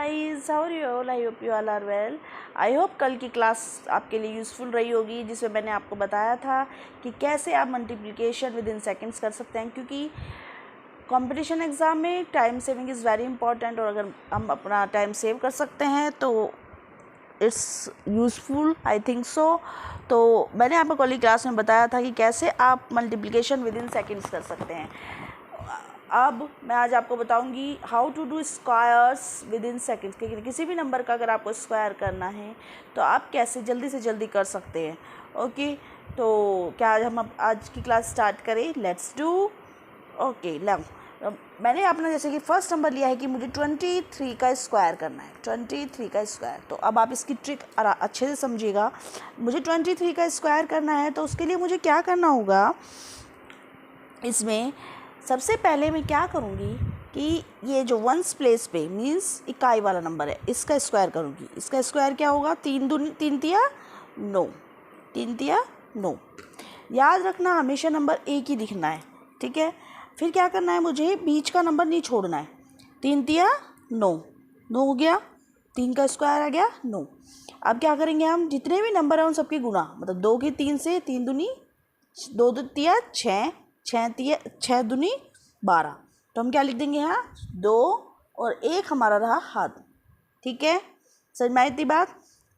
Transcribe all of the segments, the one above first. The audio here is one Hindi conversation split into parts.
guys, how are you all? I hope you all are well. I hope कल की क्लास आपके लिए यूज़फुल रही होगी, जिसमें मैंने आपको बताया था कि कैसे आप मल्टीप्लिकेशन विद इन सेकेंड्स कर सकते हैं, क्योंकि कंपटीशन एग्ज़ाम में time saving is very important. और अगर हम अपना टाइम सेव कर सकते हैं तो it's useful, I think so. तो मैंने आपको कल की क्लास में बताया था कि कैसे आप मल्टीप्लिकेशन विद इन सेकेंड्स कर सकते हैं। अब मैं आज आपको बताऊंगी how to do squares within seconds. किसी भी नंबर का अगर आपको स्क्वायर करना है तो आप कैसे जल्दी से जल्दी कर सकते हैं। ओके, तो क्या हम आज की क्लास स्टार्ट करें? Let's do. ओके, मैंने अपना जैसे कि फर्स्ट नंबर लिया है कि मुझे 23 का स्क्वायर करना है, 23 का स्क्वायर। तो अब आप इसकी ट्रिक अच्छे से समझिएगा। मुझे 23 का स्क्वायर करना है तो उसके लिए मुझे क्या करना होगा, इसमें सबसे पहले मैं क्या करूँगी कि ये जो वंस प्लेस पे मीन्स इकाई वाला नंबर है, इसका स्क्वायर करूँगी। इसका स्क्वायर क्या होगा? 3 तिया 9, 3 तिया 9। याद रखना हमेशा नंबर एक ही लिखना है, ठीक है। फिर क्या करना है, मुझे बीच का नंबर नहीं छोड़ना है। 3 तिया 9, 9 हो गया, 3 का स्क्वायर आ गया 9। अब क्या करेंगे हम, जितने भी नंबर हैं उन सबकी गुना, मतलब 2 की 3 से 3 दूनी 2 तिया 6, 6 दूनी 12। तो हम क्या लिख देंगे यहाँ 2 और 1 हमारा रहा हाथ, ठीक है। समझ में आई इतनी बात?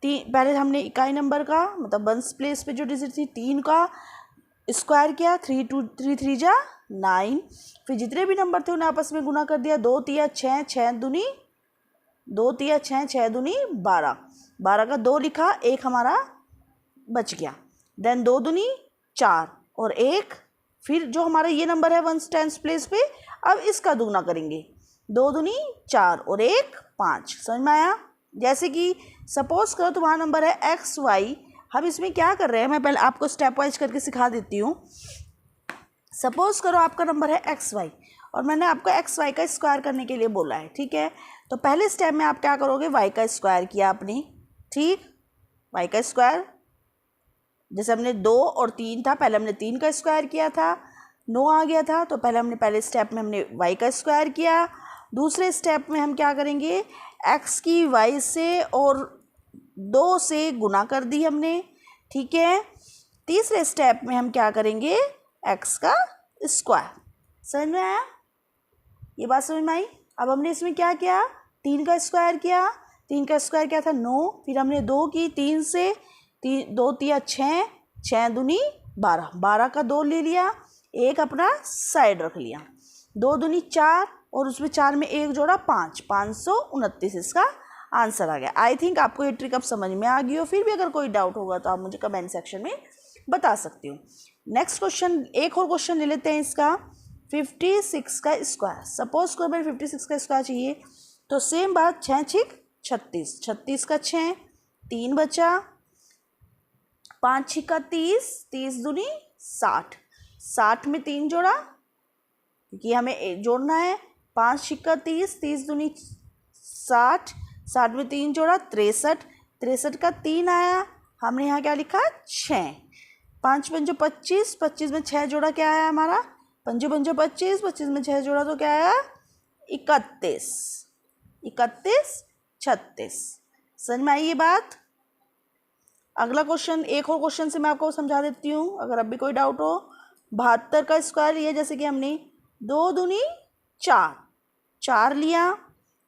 पहले हमने इकाई नंबर का मतलब वंस प्लेस पे जो डिजिट थी 3 का स्क्वायर किया, 3 3 जा 9। फिर जितने भी नंबर थे उन्हें आपस में गुना कर दिया, 2 तिया 6, 6 दूनी 2 तिया 6, 6 दूनी 12, 12 का 2 लिखा, 1 हमारा बच गया। देन 2 दूनी 4 और 1। फिर जो हमारा ये नंबर है वंस टेंस प्लेस पे, अब इसका दुगना करेंगे, 2 दूनी 4 और 1 5। समझ में आया? जैसे कि सपोज करो तुम्हारा नंबर है XY। हम इसमें क्या कर रहे हैं, मैं पहले आपको स्टेप वाइज करके सिखा देती हूँ। सपोज करो आपका नंबर है XY और मैंने आपको XY का स्क्वायर करने के लिए बोला है, ठीक है। तो पहले स्टेप में आप क्या करोगे, Y का स्क्वायर किया आपने, ठीक। Y का स्क्वायर जैसे हमने 2 और 3 था, पहले हमने 3 का स्क्वायर किया था, 9 आ गया था। तो पहले स्टेप में हमने y का स्क्वायर किया। दूसरे स्टेप में हम क्या करेंगे, x की y से और 2 से गुना कर दी हमने, ठीक है। तीसरे स्टेप में हम क्या करेंगे, x का स्क्वायर। समझ में आया? ये बात समझ में आई? अब हमने इसमें क्या किया, 3 का स्क्वायर किया। 3 का स्क्वायर क्या था 9। फिर हमने 2 की 3 से 2 तिया 6, 6 दूनी 12, 12 का 2 ले लिया, 1 अपना साइड रख लिया। 2 दूनी 4 और उसमें 4 में 1 जोड़ा 5, 529 इसका आंसर आ गया। आई थिंक आपको ये ट्रिक अब समझ में आ गई हो। फिर भी अगर कोई डाउट होगा तो आप मुझे कमेंट सेक्शन में बता सकती हो। नेक्स्ट क्वेश्चन, एक और क्वेश्चन ले लेते हैं इसका, 56 का स्क्वायर। सपोज करो मैंने 56 का स्क्वायर चाहिए, तो सेम बात, 6 6 36, 36 का 6, 3 बचा, 5 6 का 30, 30 दूनी 60, 60 में 3 जोड़ा क्योंकि हमें जोड़ना है। 5 6 का 30, 30 दूनी 60, 60 में 3 जोड़ा 63, 63 का 3 आया, हमने यहाँ क्या लिखा 6। 5 पंजो 25, 25 में 6 जोड़ा क्या आया हमारा, पंजो पंजो 25, 25 में 6 जोड़ा तो क्या आया 31, 31 36। समझ में आई ये बात? अगला क्वेश्चन, एक और क्वेश्चन से मैं आपको समझा देती हूँ अगर अब भी कोई डाउट हो। 72 का स्क्वायर लिया, जैसे कि हमने 2 दूनी 4, 4 लिया।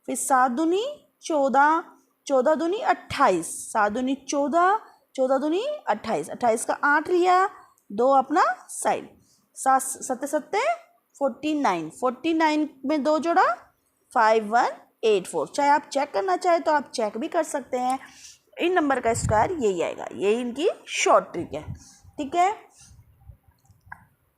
फिर 7 दूनी 14, 14 दूनी 28, 7 दूनी 14, 14 दूनी 28, 28 का 8 लिया, 2 अपना साइड, 7 7 7 49, 49 में 2 जोड़ा 5184। चाहे आप चेक करना चाहे तो आप चेक भी कर सकते हैं। इन नंबर का स्क्वायर यही आएगा, यही इनकी शॉर्ट ट्रिक है, ठीक है।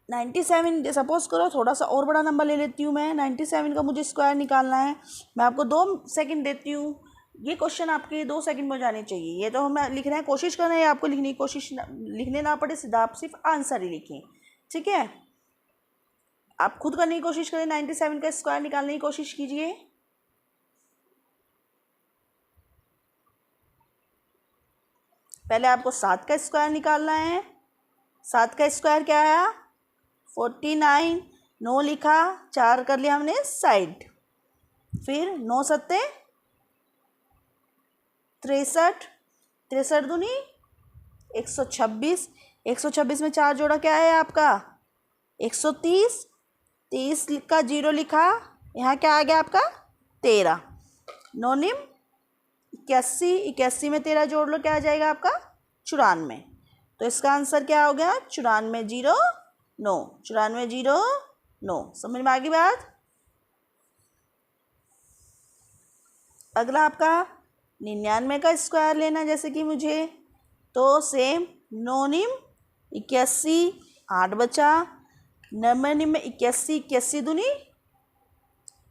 97, सपोज करो थोड़ा सा और बड़ा नंबर ले लेती हूँ मैं, 97 का मुझे स्क्वायर निकालना है। मैं आपको 2 सेकंड देती हूँ, ये क्वेश्चन आपके 2 सेकंड में हो जाने चाहिए। ये तो हम लिख रहे हैं, कोशिश कर रहे हैं आपको लिखने की कोशिश, लिखने ना पड़े, सीधा आप सिर्फ आंसर ही लिखें, ठीक है। आप खुद करने की कोशिश करें, 97 का स्क्वायर निकालने की कोशिश कीजिए। पहले आपको 7 का स्क्वायर निकालना है। 7 का स्क्वायर क्या आया 49, 9 लिखा, 4 कर लिया हमने साइड, फिर 9 7 63, 63 दूनी 126, 126 में 4 जोड़ा क्या है आपका 130, 30 का 0 लिखा, यहाँ क्या आ गया आपका 13, नौनिम 81, 81 में 13 जोड़ लो क्या आ जाएगा आपका 94। तो इसका आंसर क्या हो गया 9409, 9409। समझ में आ गई बात। अगला आपका 99 का स्क्वायर लेना जैसे कि मुझे, तो सेम नौनिम 81, 8 बचा, 99 में 81, 81 दूनी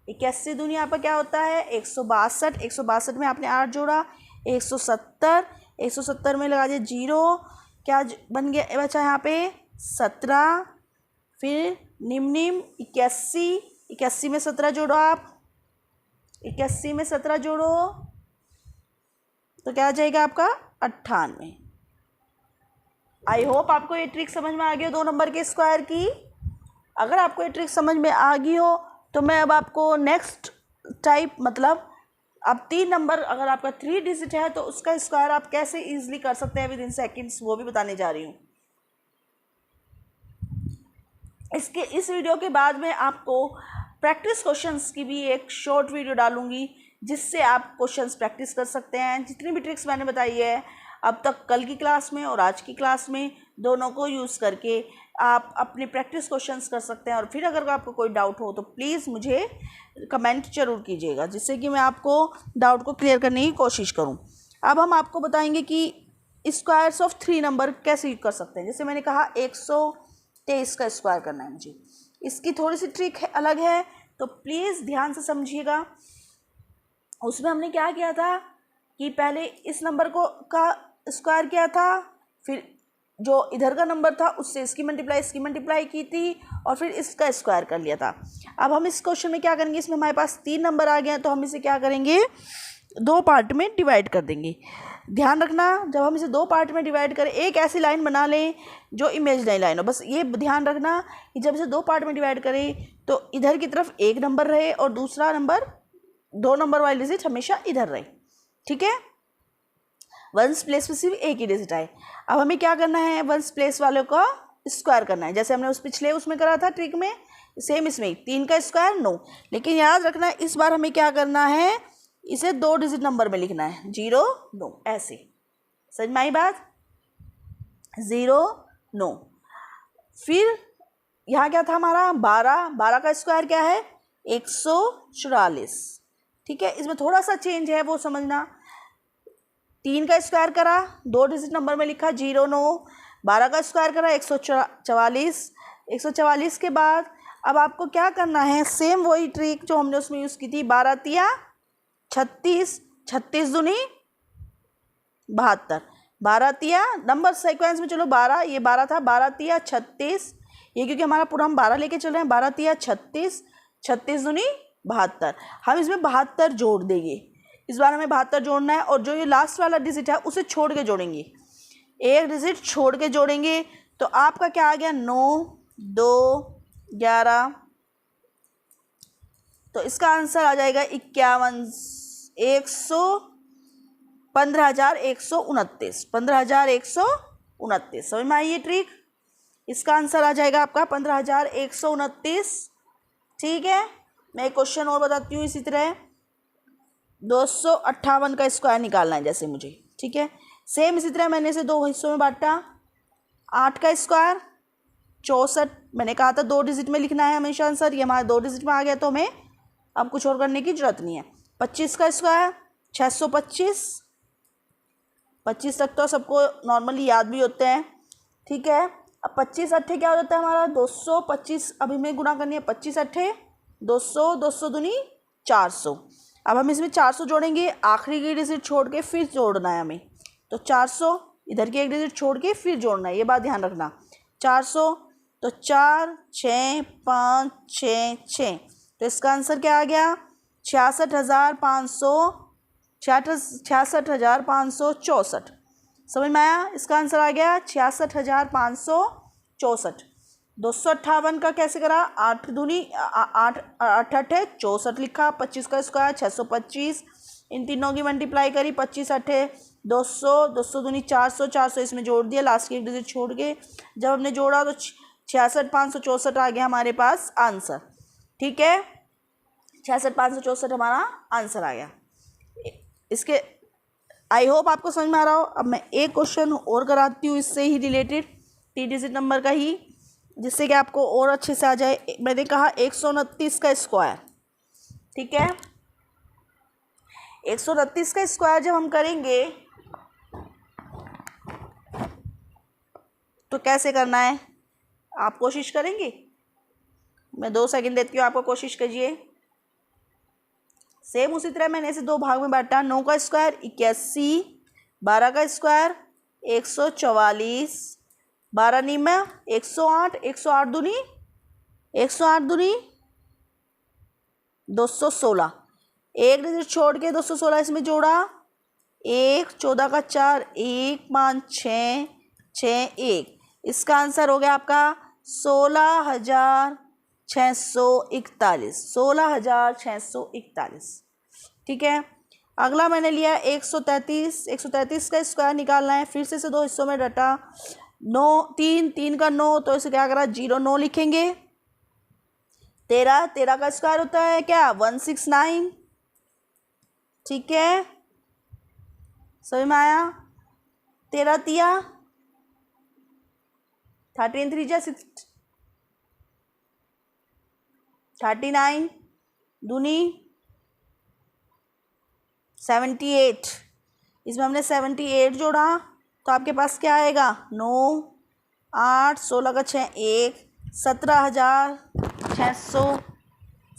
81 दूनी आपका क्या होता है 162, 162 में आपने 8 जोड़ा 170, 170 में लगा दिया 0, क्या बन गया बचा यहाँ पे 17, फिर निम 81, 81 में 17 जोड़ो आप, 81 में 17 जोड़ो तो क्या आ जाएगा आपका 98। आई होप आपको ये ट्रिक समझ में आ गई हो 2 नंबर के स्क्वायर की। अगर आपको ये ट्रिक समझ में आ गई हो तो मैं अब आपको नेक्स्ट टाइप मतलब अब 3 नंबर अगर आपका 3 डिजिट है तो उसका स्क्वायर आप कैसे इजीली कर सकते हैं विद इन सेकेंड्स वो भी बताने जा रही हूँ। इस वीडियो के बाद में आपको प्रैक्टिस क्वेश्चंस की भी एक शॉर्ट वीडियो डालूंगी जिससे आप क्वेश्चंस प्रैक्टिस कर सकते हैं। जितनी भी ट्रिक्स मैंने बताई है अब तक कल की क्लास में और आज की क्लास में दोनों को यूज़ करके आप अपने प्रैक्टिस क्वेश्चंस कर सकते हैं। और फिर अगर आपको कोई डाउट हो तो प्लीज़ मुझे कमेंट जरूर कीजिएगा जिससे कि मैं आपको डाउट को क्लियर करने की कोशिश करूं। अब हम आपको बताएंगे कि स्क्वायर्स ऑफ 3 नंबर कैसे कर सकते हैं। जैसे मैंने कहा 123 का स्क्वायर करना है मुझे, इसकी थोड़ी सी ट्रिक अलग है तो प्लीज़ ध्यान से समझिएगा। उसमें हमने क्या किया था कि पहले इस नंबर को का स्क्वायर किया था, फिर जो इधर का नंबर था उससे इसकी मल्टीप्लाई की थी और फिर इसका स्क्वायर कर लिया था। अब हम इस क्वेश्चन में क्या करेंगे, इसमें हमारे पास 3 नंबर आ गए हैं तो हम इसे क्या करेंगे 2 पार्ट में डिवाइड कर देंगे। ध्यान रखना जब हम इसे 2 पार्ट में डिवाइड करें एक ऐसी लाइन बना लें जो इमेजिनरी लाइन हो। बस ये ध्यान रखना कि जब इसे 2 पार्ट में डिवाइड करें तो इधर की तरफ एक नंबर रहे और दूसरा नंबर 2 नंबर वाली डिजिट हमेशा इधर रहे। ठीक है, वंस प्लेस में सिर्फ एक ही डिजिट आए। अब हमें क्या करना है वंस प्लेस वालों का स्क्वायर करना है जैसे हमने उस पिछले उसमें करा था ट्रिक में, सेम इसमें 3 का स्क्वायर 9। लेकिन याद रखना इस बार हमें क्या करना है इसे 2 डिजिट नंबर में लिखना है 0 9 ऐसे। समझ में आई बात 0 9। फिर यहाँ क्या था हमारा 12, 12 का स्क्वायर क्या है 144। ठीक है, इसमें थोड़ा सा चेंज है वो समझना। 3 का स्क्वायर करा 2 डिजिट नंबर में लिखा 0 9, 12 का स्क्वायर करा 144, 144 के बाद अब आपको क्या करना है सेम वही ट्रिक जो हमने उसमें यूज़ की थी 12 तिया 36, 36 दूनी 72, 12 तिया नंबर सीक्वेंस में चलो 12 ये 12 था 12 तिया 36, ये क्योंकि हमारा पूरा हम 12 लेके चल रहे हैं 12 तिया 36, 36 दूनी 72। हम इसमें 72 जोड़ देंगे, इस बार हमें 72 जोड़ना है और जो ये लास्ट वाला डिजिट है उसे छोड़ के जोड़ेंगे, एक डिजिट छोड़ के जोड़ेंगे। तो आपका क्या आ गया 9 2 11, तो इसका आंसर आ जाएगा 15,129, 15,129। समझ में आई ये ट्रिक, इसका आंसर आ जाएगा आपका 15,129। ठीक है, मैं एक क्वेश्चन और बताती हूँ इसी तरह 258 का स्क्वायर निकालना है जैसे मुझे। ठीक है, सेम इसी तरह मैंने इसे 2 हिस्सों में बांटा। 8 का स्क्वायर 64, मैंने कहा था 2 डिजिट में लिखना है हमेशा आंसर, ये हमारा 2 डिजिट में आ गया तो हमें अब कुछ और करने की जरूरत नहीं है। 25 का स्क्वायर 625, 25 तक तो सबको नॉर्मली याद भी होते हैं। ठीक है, अब 25 अट्ठे क्या हो जाता है हमारा 225, अभी हमें गुणा करनी है 25 अट्ठे 200, 200 दूनी 400। अब हम इसमें 400 जोड़ेंगे, आखिरी की डिजिट छोड़ के फिर जोड़ना है हमें, तो 400 इधर की एक डिजिट छोड़ के फिर जोड़ना है, ये बात ध्यान रखना। 400 तो 4 6 5 6 6, तो इसका आंसर क्या आ गया 66,564। समझ में आया, इसका आंसर आ गया 66,564। 258 का कैसे करा 8 दूनी 8 8 64 लिखा, 25 का स्क्वायर 625, इन तीनों की मल्टीप्लाई करी, 25 अठे 200, 200 दूनी 400, 400 इसमें जोड़ दिया, लास्ट की एक डिजिट छोड़ के जब हमने जोड़ा तो 66,564 आ गया हमारे पास आंसर। ठीक है, 66,564 हमारा आंसर आ गया। इसके आई होप आपको समझ में आ रहा हो। अब मैं एक क्वेश्चन और कराती हूँ इससे ही रिलेटेड, 3 डिजिट नंबर का ही, जिससे कि आपको और अच्छे से आ जाए। मैंने कहा 129 का स्क्वायर। ठीक है, 129 का स्क्वायर जब हम करेंगे तो कैसे करना है, आप कोशिश करेंगे? मैं 2 सेकंड देती हूँ आपको, कोशिश कीजिए। सेम उसी तरह मैंने इसे 2 भाग में बांटा। 9 का स्क्वायर 81, 12 का स्क्वायर 144, 12 नीम 108, 108 दूनी 216, एक डिजिट छोड़ के 216 इसमें जोड़ा, 1, 14 का 4, 1, 5, 6, 6, 1। इसका आंसर हो गया आपका 16,641, 16,641। ठीक है, अगला मैंने लिया 133, 133 का स्क्वायर निकालना है। फिर से इसे 2 हिस्सों में डटा, 9, 3 का 9, तो इसे क्या करा 0, 9 लिखेंगे। 13 का स्क्वायर होता है क्या 169। ठीक है, समझ में आया? 13 तिया 13 3 जा 39 दूनी 78, इसमें हमने 78 जोड़ा तो आपके पास क्या आएगा 9, 8, 16 का 6, 1, 17,600,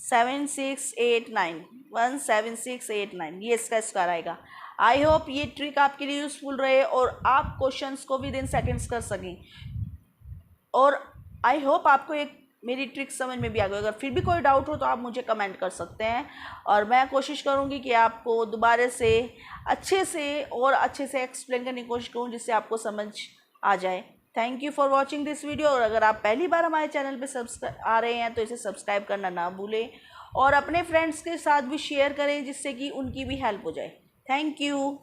7689, 17689, ये इसका स्क्वायर आएगा। आई होप ये ट्रिक आपके लिए यूज़फुल रहे और आप क्वेश्चंस को विद इन सेकेंड्स कर सकें। और आई होप आपको एक मेरी ट्रिक समझ में भी आ गई। अगर फिर भी कोई डाउट हो तो आप मुझे कमेंट कर सकते हैं और मैं कोशिश करूंगी कि आपको दोबारा से अच्छे से एक्सप्लेन करने की कोशिश करूँ जिससे आपको समझ आ जाए। Thank you for watching this video. और अगर आप पहली बार हमारे चैनल पे आ रहे हैं तो इसे सब्सक्राइब करना ना भूलें और अपने फ्रेंड्स के साथ भी शेयर करें जिससे कि उनकी भी हेल्प हो जाए। Thank you.